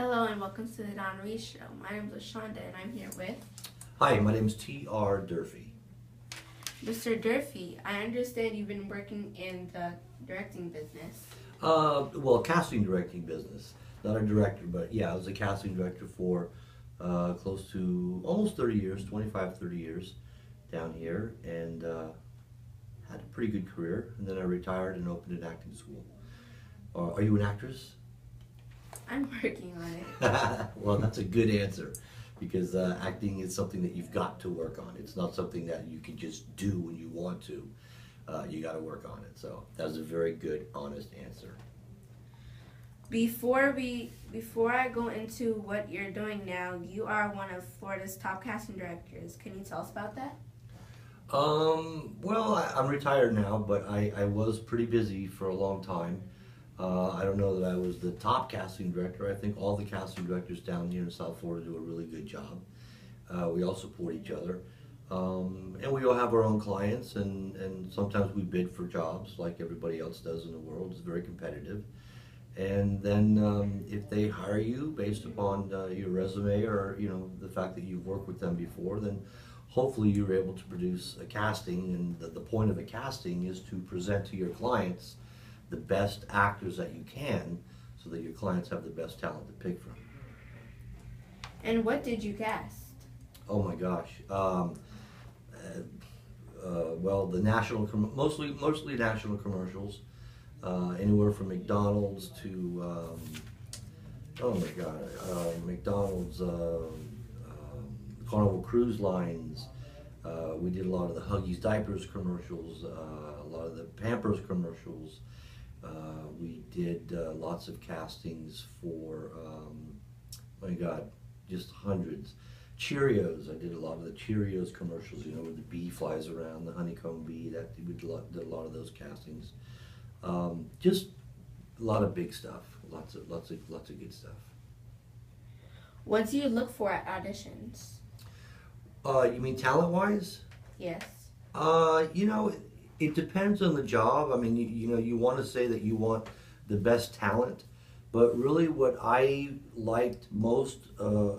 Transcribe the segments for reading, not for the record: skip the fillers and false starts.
Hello and welcome to the Don Reese Show. My name is Lashanda and I'm here with Hi, my name is T.R. Durphy. Mr. Durphy. I understand you've been working in the directing business. Well, casting directing business. Not a director, but yeah, I was a casting director for close to almost 30 years, 25, 30 years down here, and had a pretty good career. And then I retired and opened an acting school. Are you an actress? I'm working on it. Well, that's a good answer, because acting is something that you've got to work on. It's not something that you can just do when you want to. You got to work on it. So that was a very good, honest answer. Before I go into what you're doing now, you are one of Florida's top casting directors. Can you tell us about that? Well, I'm retired now, but I was pretty busy for a long time. I don't know that I was the top casting director. I think all the casting directors down here in South Florida do a really good job. We all support each other. And we all have our own clients, and sometimes we bid for jobs like everybody else does in the world. It's very competitive. And then if they hire you based upon your resume or the fact that you've worked with them before, then hopefully you're able to produce a casting. And the point of a casting is to present to your clients the best actors that you can, so that your clients have the best talent to pick from. And what did you cast? Oh my gosh. Well, the mostly national commercials, anywhere from McDonald's to oh my God, McDonald's, Carnival Cruise Lines. We did a lot of the Huggies diapers commercials, a lot of the Pampers commercials. We did lots of castings for, my God, just hundreds. Cheerios, I did a lot of the Cheerios commercials, where the bee flies around, the honeycomb bee. We did a lot of those castings. Just a lot of big stuff, lots of good stuff. What do you look for at auditions? You mean talent-wise? Yes. It depends on the job. I mean, you want to say that you want the best talent, but really what I liked most,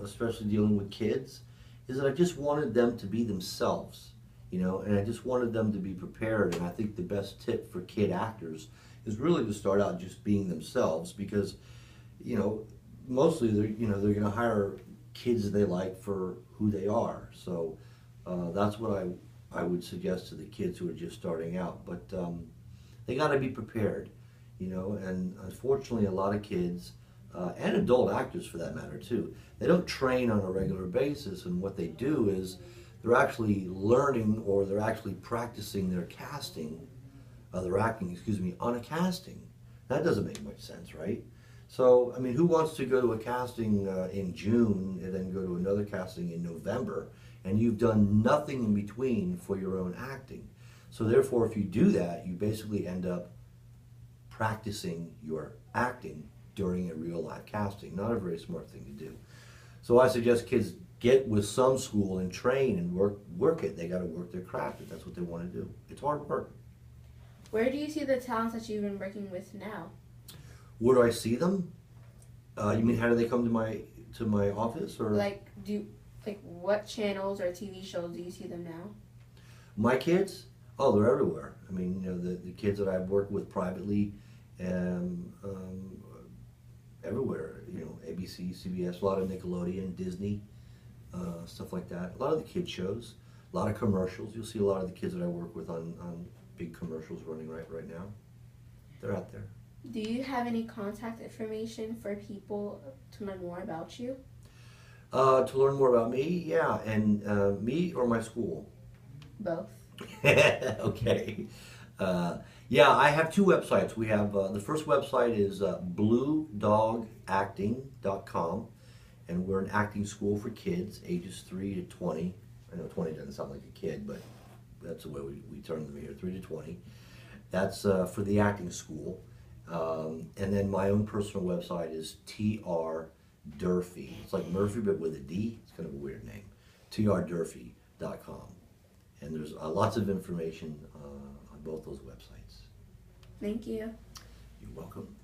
especially dealing with kids, is that I just wanted them to be themselves, and I just wanted them to be prepared. And I think the best tip for kid actors is really to start out just being themselves, because, mostly they're going to hire kids they like for who they are. So that's what I would suggest to the kids who are just starting out. But they got to be prepared, and unfortunately a lot of kids, and adult actors for that matter too, they don't train on a regular basis, and what they do is they're actually learning, or they're actually practicing their acting, on a casting. That doesn't make much sense, right? So, I mean, who wants to go to a casting in June and then go to another casting in November, and you've done nothing in between for your own acting? So therefore, if you do that, you basically end up practicing your acting during a real life casting. Not a very smart thing to do. So I suggest kids get with some school and train and work it. They got to work their craft if that's what they want to do. It's hard work. Where do you see the talents that you've been working with now? Where do I see them? You mean how do they come to my office, or what channels or TV shows do you see them now? My kids? Oh, they're everywhere. I mean, the kids that I've worked with privately, everywhere. ABC, CBS, a lot of Nickelodeon, Disney, stuff like that. A lot of the kids shows, a lot of commercials. You'll see a lot of the kids that I work with on big commercials running right now. They're out there. Do you have any contact information for people to learn more about you? To learn more about me, yeah, and me or my school? Both. Okay. Yeah, I have two websites. We have, the first website is bluedogacting.com, and we're an acting school for kids ages 3 to 20. I know 20 doesn't sound like a kid, but that's the way we term them here, 3 to 20. That's for the acting school. And then my own personal website is T.R. Durphy. It's like Murphy, but with a D. It's kind of a weird name. TRDurphy.com. And there's lots of information on both those websites. Thank you. You're welcome.